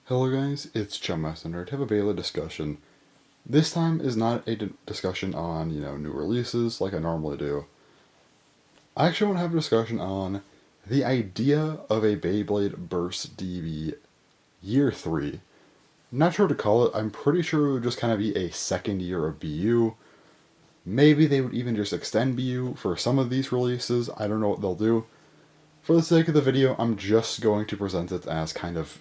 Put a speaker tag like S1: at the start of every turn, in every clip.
S1: Hello guys, it's Chum Messenger to have a Beyblade discussion. This time is not a discussion on, new releases like I normally do. I actually want to have a discussion on the idea of a Beyblade Burst DB Year 3. Not sure what to call it. I'm pretty sure it would just kind of be a second year of BU. Maybe they would even just extend BU for some of these releases. I don't know what they'll do. For the sake of the video, I'm just going to present it as kind of,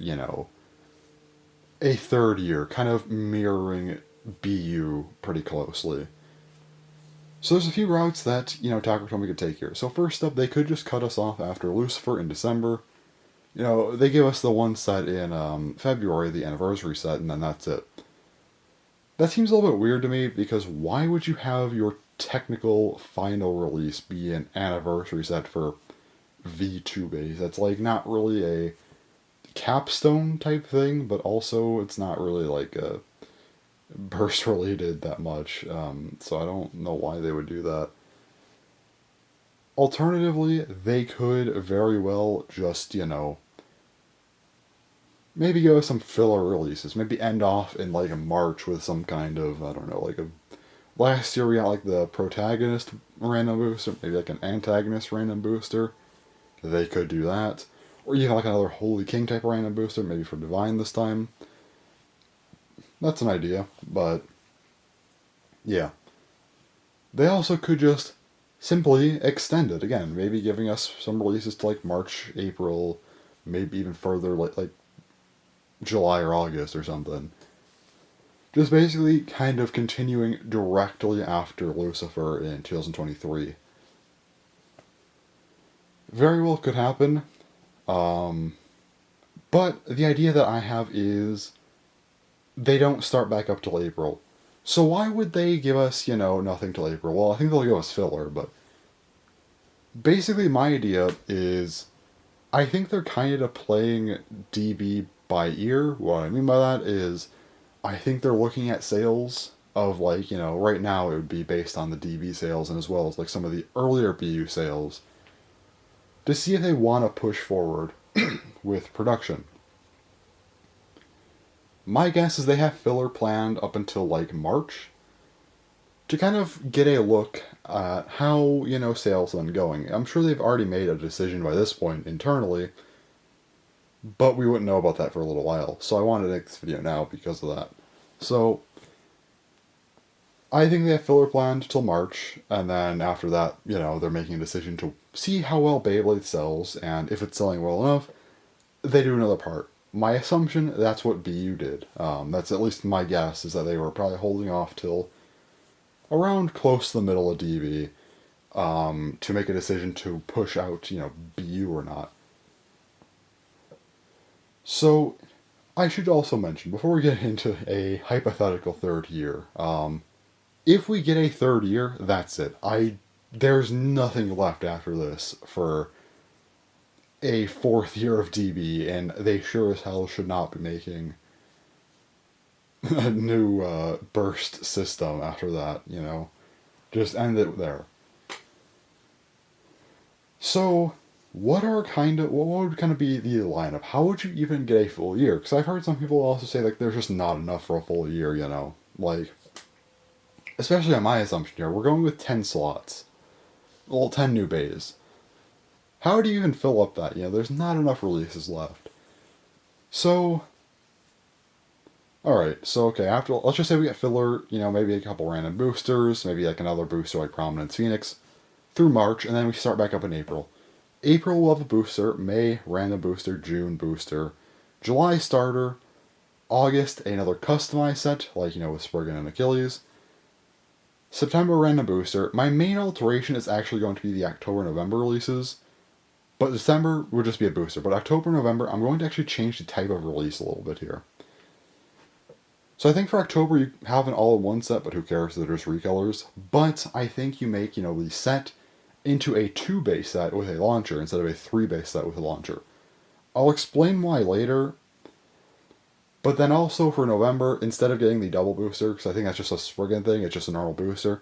S1: a third year, kind of mirroring BU pretty closely. So there's a few routes that, Taco told me could take here. So first up, they could just cut us off after Lucifer in December. They give us the one set in February, the anniversary set, and then that's it. That seems a little bit weird to me, because why would you have your technical final release be an anniversary set for V2 base? That's like not really a capstone type thing, but also it's not really like a burst related that much, so I don't know why they would do that. Alternatively, they could very well just, maybe give us some filler releases, maybe end off in like a March with some kind of, I don't know, like a, last year we got like the protagonist random booster, maybe like an antagonist random booster. They could do that. Or even like another Holy King type random booster, maybe for Divine this time. That's an idea, but yeah. They also could just simply extend it again, maybe giving us some releases to like March, April, maybe even further, like July or August or something. Just basically kind of continuing directly after Lucifer in 2023. Very well could happen. But the idea that I have is they don't start back up till April. So why would they give us, nothing till April? Well, I think they'll give us filler, but basically my idea is I think they're kind of playing DB by ear. What I mean by that is I think they're looking at sales of like, right now it would be based on the DB sales and as well as like some of the earlier BU sales to see if they want to push forward with production. My guess is they have filler planned up until like March to kind of get a look at how, sales have been going. I'm sure they've already made a decision by this point internally, but we wouldn't know about that for a little while. So I wanted to make this video now because of that. So I think they have filler planned till March, and then after that, they're making a decision to see how well Beyblade sells, and if it's selling well enough, they do another part. My assumption, that's what BU did. That's at least my guess, is that they were probably holding off till around close to the middle of DB to make a decision to push out, BU or not. So, I should also mention, before we get into a hypothetical third year, if we get a third year, that's it. There's nothing left after this for a fourth year of DB, and they sure as hell should not be making a new burst system after that, Just end it there. So, what would kind of be the lineup? How would you even get a full year? Because I've heard some people also say like there's just not enough for a full year, Like, especially on my assumption here, we're going with 10 slots. Well, 10 new bays. How do you even fill up that? There's not enough releases left. So, alright, so okay, let's just say we get filler, maybe a couple random boosters, maybe like another booster like Prominence Phoenix, through March, and then we start back up in April. April we'll have a booster, May, random booster, June, booster, July starter, August, another customized set, like, with Spriggan and Achilles, September, random booster. My main alteration is actually going to be the October-November releases, but December would just be a booster. But October, November, I'm going to actually change the type of release a little bit here. So I think for October you have an all-in-one set, but who cares, they're just recolors. But I think you make, the set into a 2-base set with a launcher instead of a 3-base set with a launcher. I'll explain why later, but then also for November, instead of getting the double booster, because I think that's just a Spriggan thing, it's just a normal booster,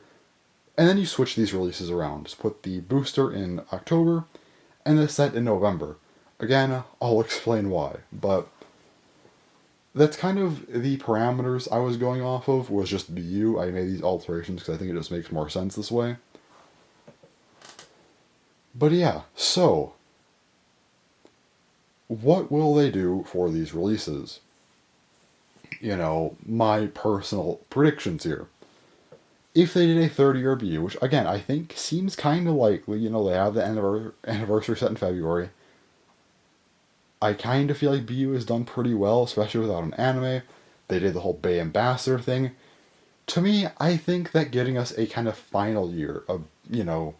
S1: and then you switch these releases around. Just put the booster in October, and the set in November. Again, I'll explain why, but that's kind of the parameters I was going off of, was just BU. I made these alterations because I think it just makes more sense this way. But yeah, so what will they do for these releases? You know, my personal predictions here. If they did a 30-year BU, which again I think seems kind of likely, you know, they have the anniversary set in February. I kind of feel like BU has done pretty well, especially without an anime. They did the whole Bay Ambassador thing. To me, I think that getting us a kind of final year of, you know,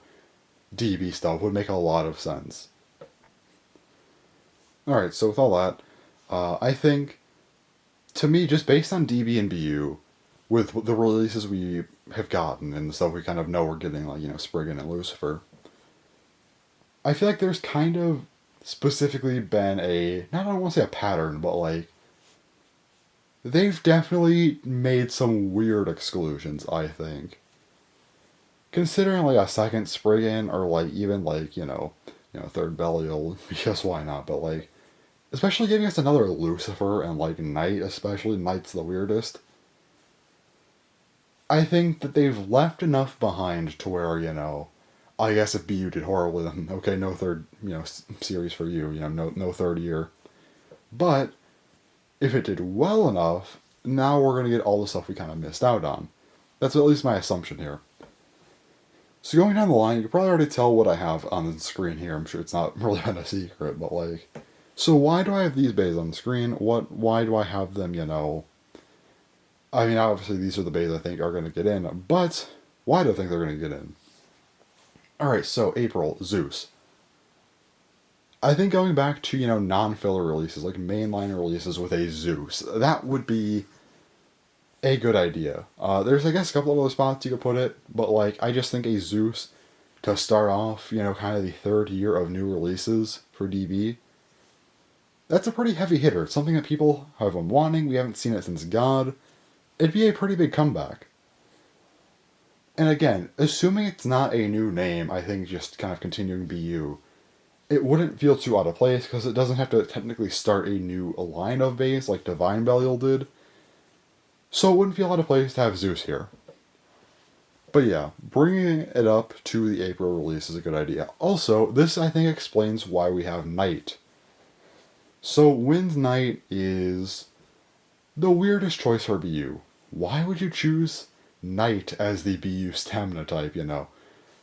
S1: DB stuff would make a lot of sense. Alright, so with all that, I think, to me, just based on DB and BU, with the releases we have gotten and the stuff we kind of know we're getting, like, you know, Spriggan and Lucifer, I feel like there's kind of specifically been not, I don't want to say a pattern, but like, they've definitely made some weird exclusions, I think. Considering like a second Spriggan, or like even like, third Belial, because why not, but like, especially giving us another Lucifer and like Knight, especially Knight's the weirdest. I think that they've left enough behind to where, I guess if BU did horribly, then okay, no third, series for you, no third year. But if it did well enough, now we're going to get all the stuff we kind of missed out on. That's at least my assumption here. So going down the line, you can probably already tell what I have on the screen here. I'm sure it's not really been a secret, but like, so why do I have these bays on the screen? Why do I have them, I mean, obviously these are the bays I think are going to get in, but why do I think they're going to get in? Alright, so April, Zeus. I think going back to, non-filler releases, like mainline releases with a Zeus, that would be a good idea. There's, I guess, a couple of other spots you could put it, but, like, I just think a Zeus to start off, kind of the third year of new releases for DB, that's a pretty heavy hitter. It's something that people have been wanting. We haven't seen it since God. It'd be a pretty big comeback. And again, assuming it's not a new name, I think just kind of continuing BU, it wouldn't feel too out of place because it doesn't have to technically start a new line of base like Divine Belial did. So it wouldn't feel out of place to have Zeus here. But yeah, bringing it up to the April release is a good idea. Also, this I think explains why we have Knight. So Wind Knight is the weirdest choice for BU. Why would you choose Knight as the BU stamina type,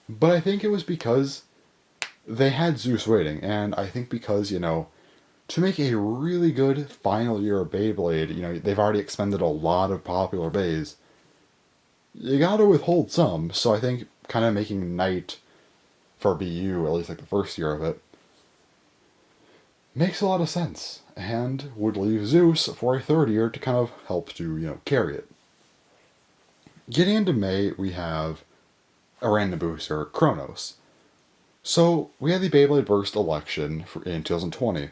S1: But I think it was because they had Zeus waiting, and I think because, to make a really good final year of Beyblade, they've already expended a lot of popular bays. You gotta withhold some, so I think kind of making Knight for BU, at least like the first year of it, makes a lot of sense, and would leave Zeus for a third year to kind of help to, carry it. Getting into May, we have a random booster, Kronos. So, we had the Beyblade Burst election in 2020.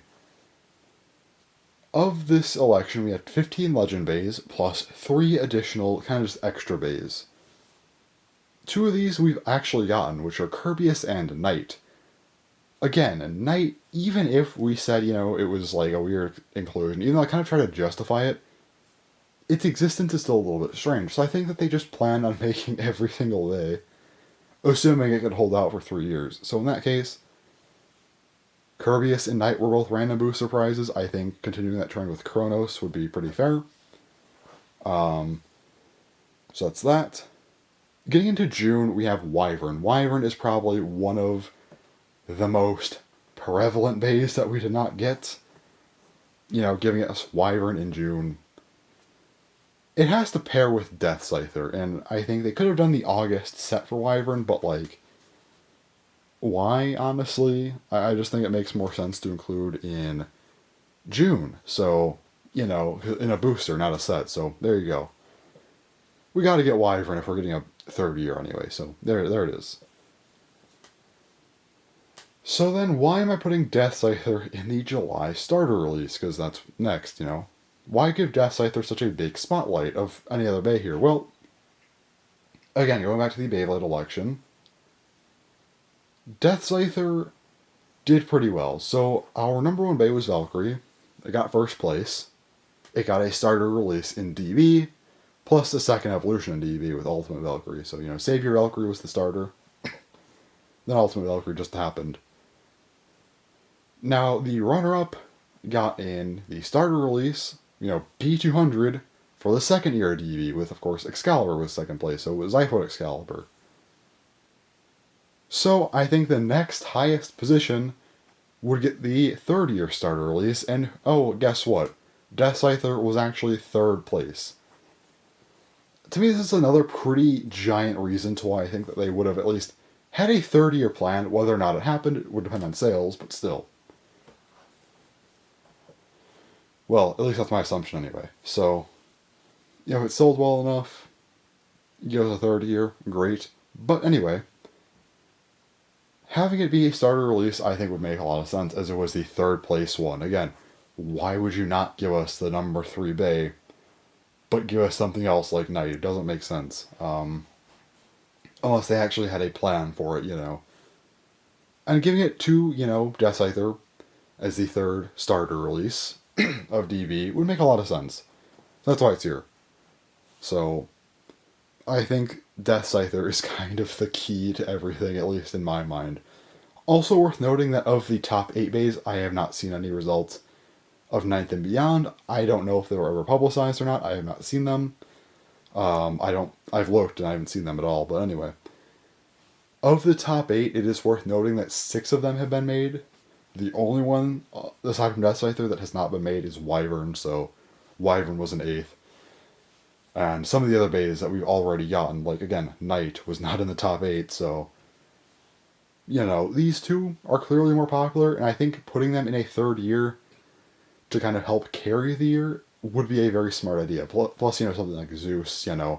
S1: Of this election, we had 15 Legend Bays, plus 3 additional, kind of just extra bays. 2 of these we've actually gotten, which are Kirbyus and Knight. Again, Knight, even if we said, it was like a weird inclusion, even though I kind of try to justify it, its existence is still a little bit strange. So I think that they just planned on making every single day, assuming it could hold out for 3 years. So in that case, Kirbyus and Knight were both random booster prizes. I think continuing that trend with Kronos would be pretty fair. So that's that. Getting into June, we have Wyvern. Wyvern is probably one of the most prevalent bays that we did not get. Giving us Wyvern in June. It has to pair with Death Scyther, and I think they could have done the August set for Wyvern, but like, why, honestly? I just think it makes more sense to include in June. So, in a booster, not a set. So, there you go. We gotta get Wyvern if we're getting a third year anyway, so there it is. So then, why am I putting Death Scyther in the July starter release? Because that's next, Why give Death Scyther such a big spotlight of any other bay here? Well, again, going back to the Beyblade election, Death Scyther did pretty well. So our number 1 bay was Valkyrie. It got first place. it got a starter release in DB, plus the second evolution in DB with Ultimate Valkyrie. So, Savior Valkyrie was the starter. Then Ultimate Valkyrie just happened. Now, the runner-up got in the starter release, P200 for the second year of DB, with, of course, Excalibur was second place, so it was Zyphod Excalibur. So, I think the next highest position would get the third year starter release, and, oh, guess what? Death Scyther was actually third place. To me, this is another pretty giant reason to why I think that they would have at least had a third year plan. Whether or not it happened, it would depend on sales, but still. Well, at least that's my assumption anyway. So, if it sold well enough, give us a third year, great. But anyway, having it be a starter release, I think would make a lot of sense, as it was the third place one. Again, why would you not give us the number 3 Bay, but give us something else like Knight? It doesn't make sense. Unless they actually had a plan for it, And giving it to, Death Scyther as the third starter release of DB would make a lot of sense. That's why it's here. So, I think Death Scyther is kind of the key to everything, at least in my mind. Also worth noting that of the top 8 bays, I have not seen any results. Of 9th and beyond, I don't know if they were ever publicized or not. I have not seen them. I've looked and I haven't seen them at all, but anyway. Of the top 8, it is worth noting that 6 of them have been made. The only one, aside from Death Scyther, that has not been made is Wyvern, so Wyvern was an 8th. And some of the other bays that we've already gotten, like, again, Knight was not in the top 8, so, these two are clearly more popular, and I think putting them in a third year to kind of help carry the year would be a very smart idea. Plus, something like Zeus, and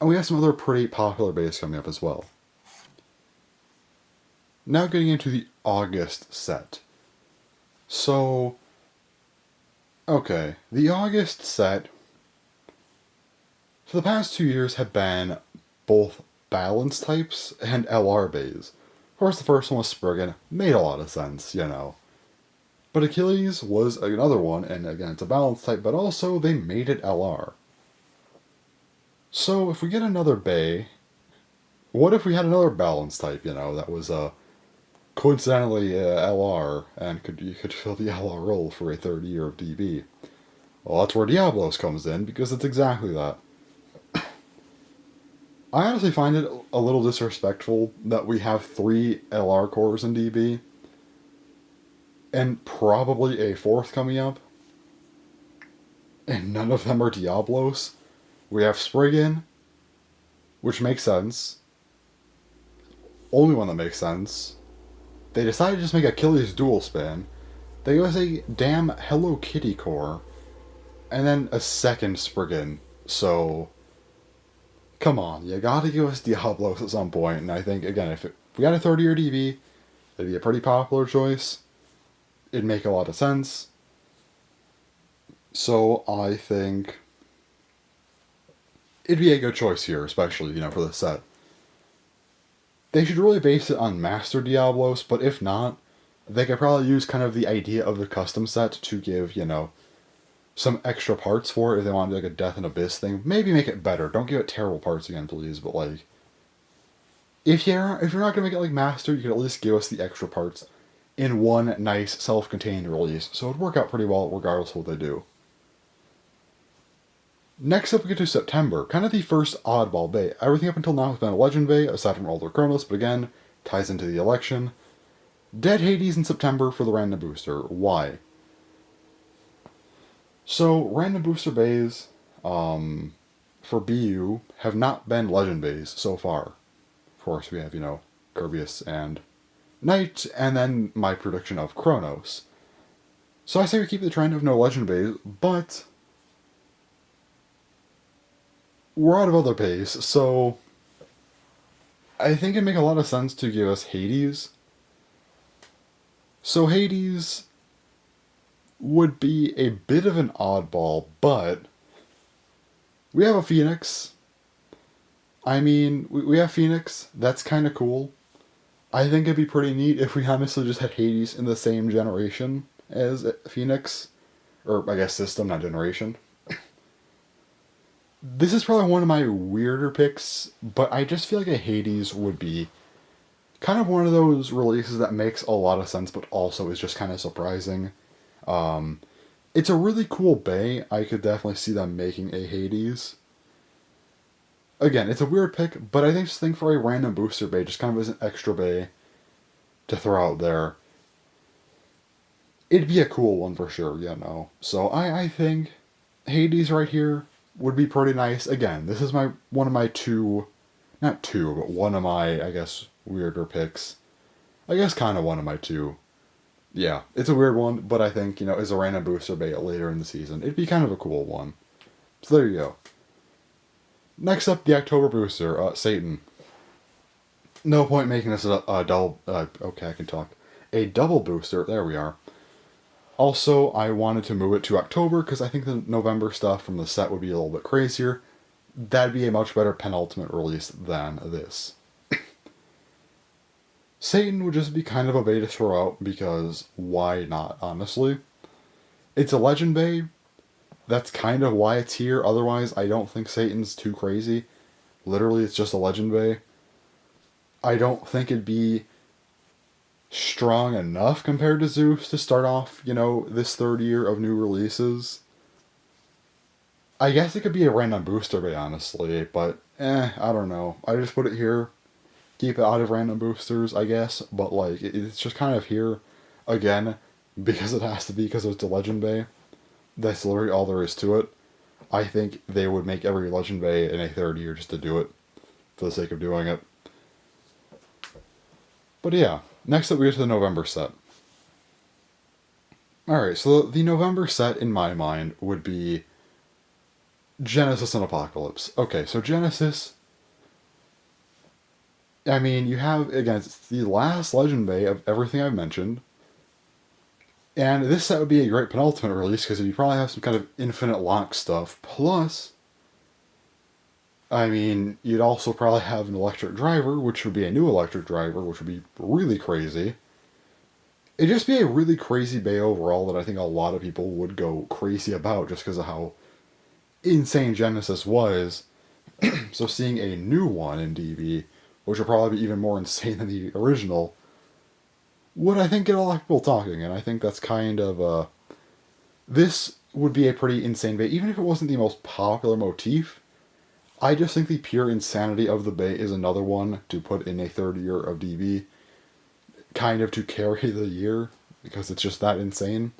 S1: we have some other pretty popular bays coming up as well. Now getting into the August set. So, okay, the August set for the past 2 years have been both balance types and LR bays. Of course, the first one was Spriggan, made a lot of sense, But Achilles was another one, and again, it's a balance type, but also they made it LR. So, if we get another bay, what if we had another balance type, that was coincidentally LR, and you could fill the LR role for a third year of DB? Well, that's where Diablos comes in, because it's exactly that. I honestly find it a little disrespectful that we have 3 LR cores in DB, and probably a 4th coming up, and none of them are Diablos. We have Spriggan, which makes sense. Only one that makes sense. They decided to just make Achilles dual span. They gave us a damn Hello Kitty core, and then a second Spriggan. So, come on, you gotta give us Diablos at some point. And I think, again, if we got a 30-year DB, it'd be a pretty popular choice. It'd make a lot of sense. So I think it'd be a good choice here, especially, for the set. They should really base it on Master Diablos, but if not, they could probably use kind of the idea of the custom set to give, some extra parts for it if they want to do like a Death and Abyss thing. Maybe make it better. Don't give it terrible parts again, please, but like, if you're not going to make it like Master, you could at least give us the extra parts in one nice self-contained release, so it would work out pretty well regardless of what they do. Next up we get to September, kind of the first oddball bay. Everything up until now has been a Legend bay, aside from Alder Kronos, but again, ties into the election. Dead Hades in September for the random booster. Why? So, random booster bays, for BU, have not been Legend bays so far. Of course, we have, Kirbius and Knight, and then my prediction of Kronos. So I say we keep the trend of no Legend bays, but we're out of other bays, so I think it'd make a lot of sense to give us Hades. So Hades would be a bit of an oddball, but we have a Phoenix. I mean, we have Phoenix. That's kind of cool. I think it'd be pretty neat if we honestly just had Hades in the same generation as Phoenix. Or, I guess, system, not generation. this is probably one of my weirder picks, but I just feel like a Hades would be kind of one of those releases that makes a lot of sense, but also is just kind of surprising. It's a really cool bay. I could definitely see them making a Hades. Again, it's a weird pick, but I think for a random booster bay, just kind of as an extra bay to throw out there, it'd be a cool one for sure, you know. So I think Hades right here would be pretty nice. Again, this is one of my two, not two, but one of my, I guess, weirder picks. I guess kind of one of my two. Yeah, it's a weird one, but I think, you know, as a random booster bay later in the season, it'd be kind of a cool one. So there you go. Next up, the October booster, Satan. No point making this a double, okay, I can talk. A double booster, there we are. Also, I wanted to move it to October because I think the November stuff from the set would be a little bit crazier. That'd be a much better penultimate release than this. Satan would just be kind of a bay to throw out because why not, honestly? It's a legend bay. That's kind of why it's here. Otherwise, I don't think Satan's too crazy. Literally, it's just a legend bay. I don't think it'd be strong enough compared to Zeus to start off, you know, this third year of new releases. I guess it could be a random booster bay, honestly, but I don't know. I just put it here. Keep it out of random boosters, I guess, but like, it's just kind of here, again, because it has to be, because it's a legend bay. That's literally all there is to it. I think they would make every legend bay in a third year just to do it, for the sake of doing it. But yeah, next up we get to the November set. Alright, so the November set, in my mind, would be Genesis and Apocalypse. Okay, so Genesis, I mean, you have, again, it's the last legend bay of everything I've mentioned. And this set would be a great penultimate release because you probably have some kind of infinite lock stuff. Plus, I mean, you'd also probably have an electric driver, which would be a new electric driver, which would be really crazy. It'd just be a really crazy bay overall that I think a lot of people would go crazy about just because of how insane Genesis was. So seeing a new one in DB, which will probably be even more insane than the original, would I think get a lot of people talking, and I think that's kind of this would be a pretty insane bay, even if it wasn't the most popular motif. I just think the pure insanity of the bay is another one to put in a third year of DB, kind of to carry the year, because it's just that insane.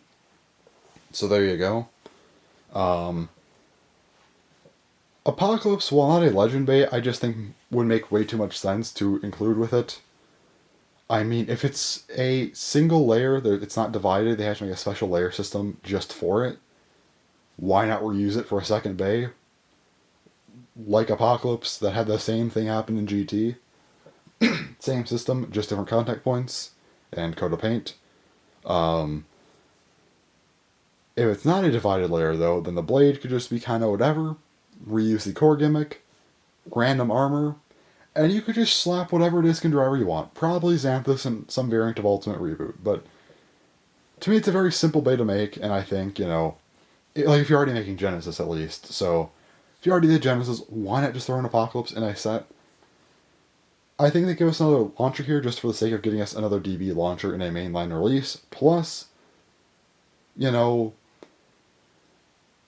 S1: So there you go. Apocalypse, while not a legend bay, I just think would make way too much sense to include with it. I mean, if it's a single layer, it's not divided, they have to make a special layer system just for it. Why not reuse it for a second bay? Like Apocalypse, that had the same thing happen in GT. Same system, just different contact points and code of paint. If it's not a divided layer, though, then the blade could just be kind of whatever. Reuse the core gimmick, random armor, and you could just slap whatever disc and driver you want. Probably Xanthus and some variant of Ultimate Reboot, but to me it's a very simple bay to make, and I think, you know, like if you're already making Genesis at least, so if you already did Genesis, why not just throw an Apocalypse in a set? I think they give us another launcher here just for the sake of getting us another DB launcher in a mainline release, plus, you know,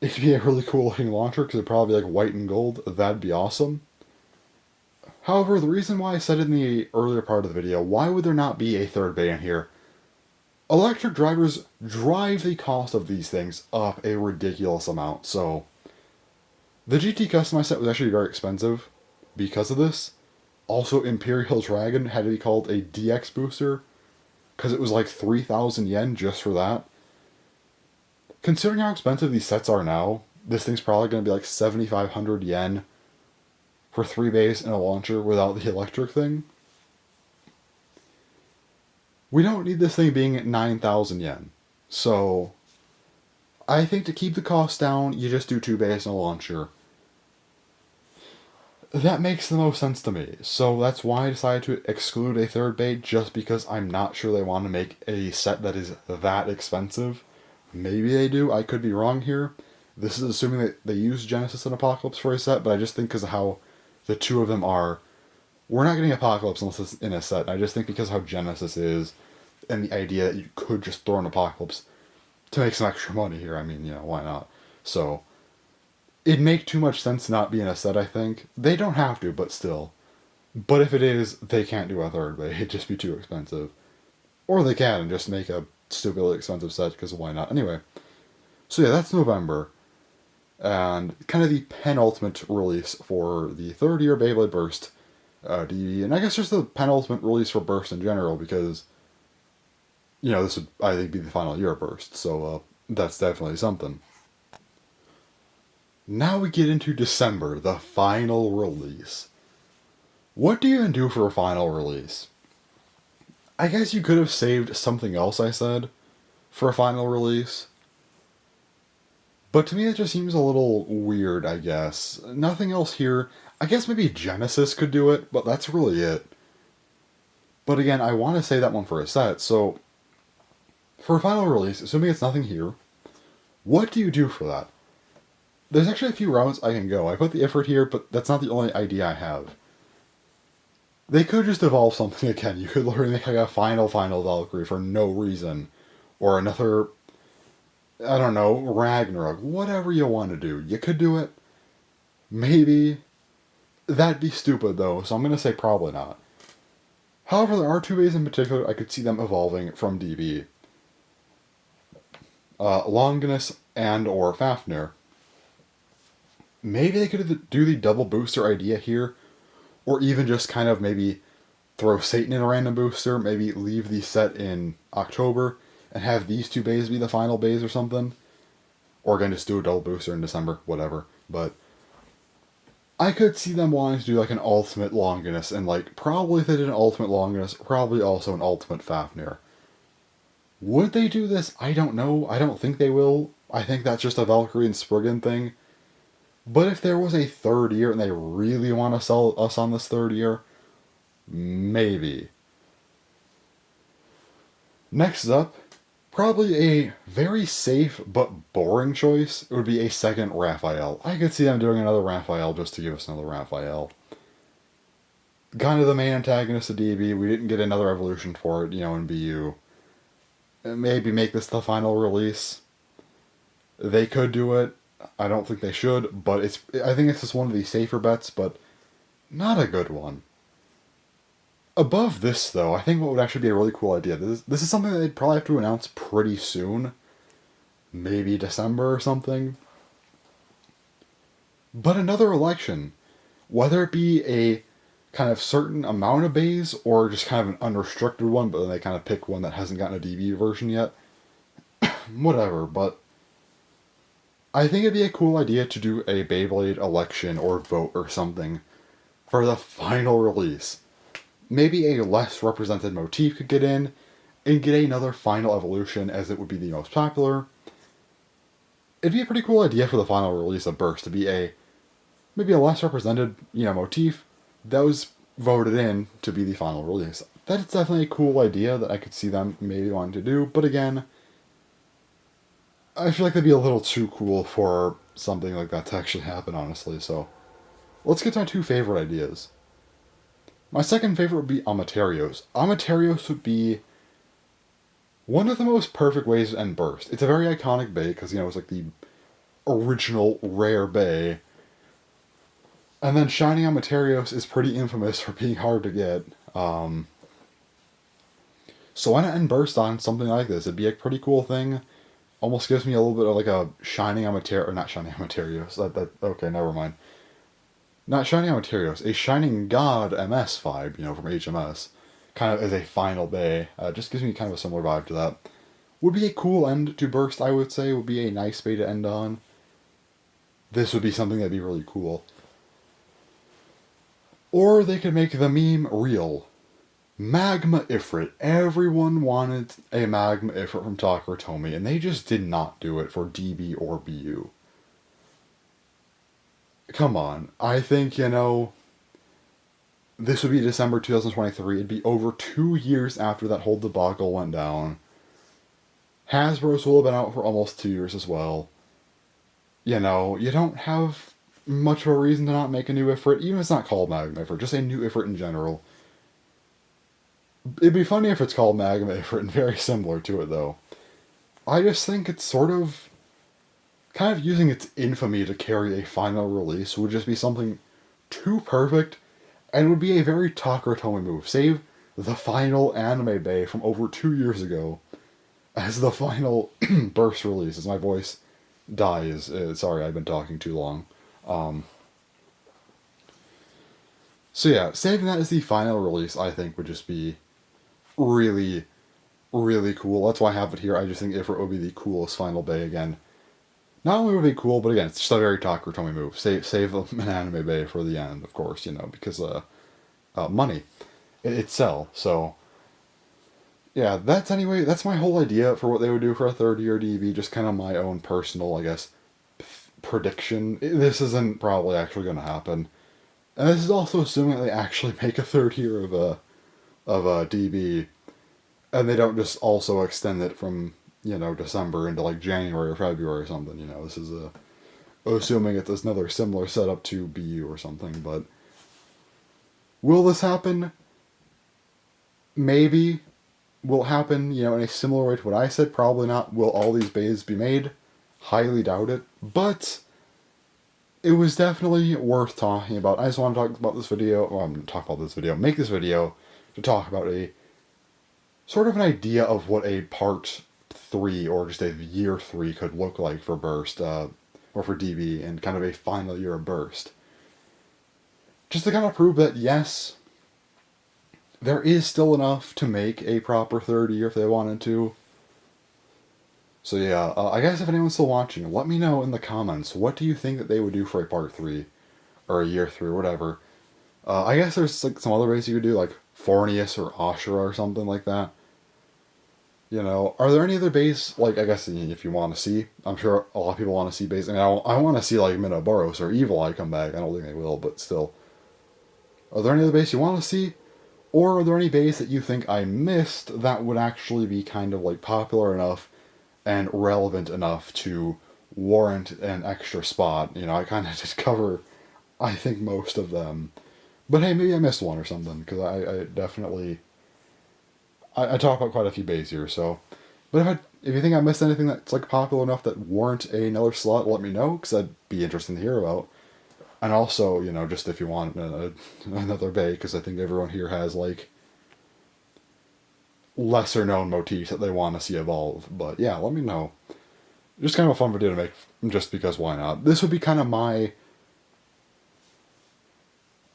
S1: it'd be a really cool looking launcher because it'd probably be like white and gold. That'd be awesome. However, the reason why I said in the earlier part of the video, why would there not be a third bay in here? Electric drivers drive the cost of these things up a ridiculous amount. So, the GT customized set was actually very expensive because of this. Also, Imperial Dragon had to be called a DX booster because it was like 3,000 yen just for that. Considering how expensive these sets are now, this thing's probably going to be like 7,500 yen for 3 bays and a launcher without the electric thing. We don't need this thing being at 9,000 yen. So, I think to keep the cost down, you just do 2 bays and a launcher. That makes the most sense to me. So that's why I decided to exclude a third bay, just because I'm not sure they want to make a set that is that expensive. Maybe they do, I could be wrong here. This is assuming that they use Genesis and Apocalypse for a set, but I just think because of how the two of them are, we're not getting Apocalypse unless it's in a set. I just think because of how Genesis is, and the idea that you could just throw an Apocalypse to make some extra money here, I mean, why not? So, it'd make too much sense to not be in a set, I think. They don't have to, but still. But if it is, they can't do a third way. It'd just be too expensive. Or they can and just make a stupidly expensive set, because why not? Anyway. So yeah, that's November. And kind of the penultimate release for the third year Beyblade Burst DVD. And I guess just the penultimate release for Burst in general, because, this would, I think, be the final year of Burst. So that's definitely something. Now we get into December, the final release. What do you even do for a final release? I guess you could have saved something else I said for a final release. But to me it just seems a little weird, I guess. Nothing else here. I guess maybe Genesis could do it, but that's really it. But again, I want to say that one for a set, so for a final release, assuming it's nothing here, what do you do for that? There's actually a few routes I can go. I put the Ifrit here, but that's not the only idea I have. They could just evolve something again. You could literally make like a final Valkyrie for no reason. Or another, I don't know, Ragnarok. Whatever you want to do. You could do it. Maybe. That'd be stupid though, so I'm going to say probably not. However, there are two ways in particular I could see them evolving from DB. Longinus and or Fafnir. Maybe they could do the double booster idea here, or even just kind of maybe throw Satan in a random booster, maybe leave the set in October, and have these two bays be the final bays or something. Or again, just do a double booster in December, whatever. But I could see them wanting to do like an ultimate Longinus, and like, probably if they did an ultimate Longinus, probably also an ultimate Fafnir. Would they do this? I don't know. I don't think they will. I think that's just a Valkyrie and Spriggan thing. But if there was a third year and they really want to sell us on this third year, maybe. Next up, probably a very safe but boring choice. It would be a second Raphael. I could see them doing another Raphael just to give us another Raphael. Kind of the main antagonist of DB. We didn't get another evolution for it, in BU. Maybe make this the final release. They could do it. I don't think they should, but I think it's just one of the safer bets, but not a good one. Above this, though, I think what would actually be a really cool idea, this is something that they'd probably have to announce pretty soon. Maybe December or something. But another election. Whether it be a kind of certain amount of bays, or just kind of an unrestricted one, but then they kind of pick one that hasn't gotten a DB version yet. Whatever, but I think it'd be a cool idea to do a Beyblade election or vote or something for the final release. Maybe a less represented motif could get in, and get another final evolution as it would be the most popular. It'd be a pretty cool idea for the final release of Burst to be maybe a less represented, motif that was voted in to be the final release. That's definitely a cool idea that I could see them maybe wanting to do, but again, I feel like that'd be a little too cool for something like that to actually happen, honestly, so let's get to my two favorite ideas. My second favorite would be Amaterios. Amaterios would be one of the most perfect ways to end Burst. It's a very iconic bay, because, it's like the original rare bay. And then Shining Amaterios is pretty infamous for being hard to get. So why not end Burst on something like this? It'd be a pretty cool thing. Almost gives me a little bit of like a Shining Amaterios, or not Shining Amaterios, okay, never mind. Not Shining Amaterios, a Shining God MS vibe, from HMS. Kind of as a final bay. Just gives me kind of a similar vibe to that. Would be a cool end to Burst, I would say. Would be a nice bay to end on. This would be something that'd be really cool. Or they could make the meme real. Magma Ifrit. Everyone wanted a Magma Ifrit from Takara Tomy, and they just did not do it for DB or BU. Come on. I think, this would be December 2023. It'd be over 2 years after that whole debacle went down. Hasbro's will have been out for almost 2 years as well. you know, you don't have much of a reason to not make a new Ifrit, even if it's not called Magma Ifrit, just a new Ifrit in general. It'd be funny if it's called Magma Ifrit and very similar to it, though. I just think it's sort of kind of using its infamy to carry a final release would just be something too perfect, and would be a very Takara Tomy move. Save the final anime bay from over 2 years ago as the final burst release, as my voice dies. Sorry, I've been talking too long. So yeah, saving that as the final release, I think, would just be really, really cool. That's why I have it here. I just think Ifrit would be the coolest final bay again. Not only would it be cool, but again, it's just a very Takara Tomy move. Save an anime bay for the end, of course, you know, because money. It sell. So yeah, that's my whole idea for what they would do for a third year DB. Just kind of my own personal, I guess, prediction. This isn't probably actually going to happen, and this is also assuming that they actually make a third year of a DB, and they don't just also extend it from, you know, December into like January or February or something. You know, this is assuming it's another similar setup to BU or something. But will this happen? Maybe. Will it happen, you know, in a similar way to what I said? Probably not. Will all these bays be made? Highly doubt it. But it was definitely worth talking about. I just want to talk about this video. Well, I'm going to talk about this video. Make this video to talk about a sort of an idea of what a part 3 or just a year 3 could look like for Burst, or for DB, and kind of a final year of Burst. Just to kind of prove that, yes, there is still enough to make a proper third year if they wanted to. So yeah, I guess if anyone's still watching, let me know in the comments, what do you think that they would do for a part 3? Or a year 3, or whatever. I guess there's like some other ways you could do, like Fornius or Ashura or something like that. You know, are there any other bays, like, I guess if you want to see, I'm sure a lot of people want to see bays. I mean, I want to see like Minoboros or Evil Eye come back. I don't think they will, but still. Are there any other bays you want to see? Or are there any bays that you think I missed that would actually be kind of like popular enough and relevant enough to warrant an extra spot? You know, I kind of just cover, I think, most of them. But hey, maybe I missed one or something, because I definitely, I talk about quite a few bays here, so. But if you think I missed anything that's like popular enough that warrant another slot, let me know, because that'd be interesting to hear about. And also, you know, just if you want another bay, because I think everyone here has, like, lesser known motifs that they want to see evolve. But yeah, let me know. Just kind of a fun video to make, just because why not? This would be kind of my,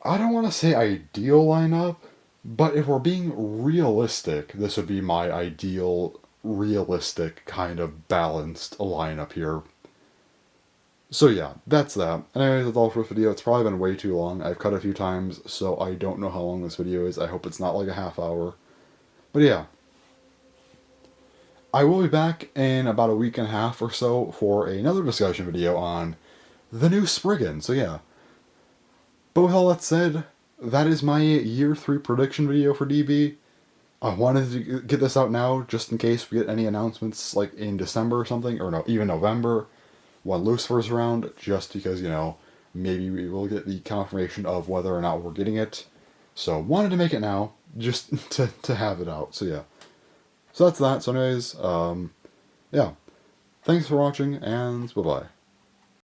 S1: I don't want to say ideal lineup, but if we're being realistic, this would be my ideal, realistic, kind of balanced lineup here. So yeah, that's that. Anyways, that's all for this video. It's probably been way too long. I've cut a few times, so I don't know how long this video is. I hope it's not like a half hour. But yeah. I will be back in about a week and a half or so for another discussion video on the new Spriggan. So yeah. But with all that said, that is my year 3 prediction video for DB. I wanted to get this out now, just in case we get any announcements, like in December or something, or no, even November, when Lucifer's around, just because, you know, maybe we will get the confirmation of whether or not we're getting it. So, wanted to make it now, just to have it out, so yeah. So that's that, so anyways, yeah. Thanks for watching, and bye-bye.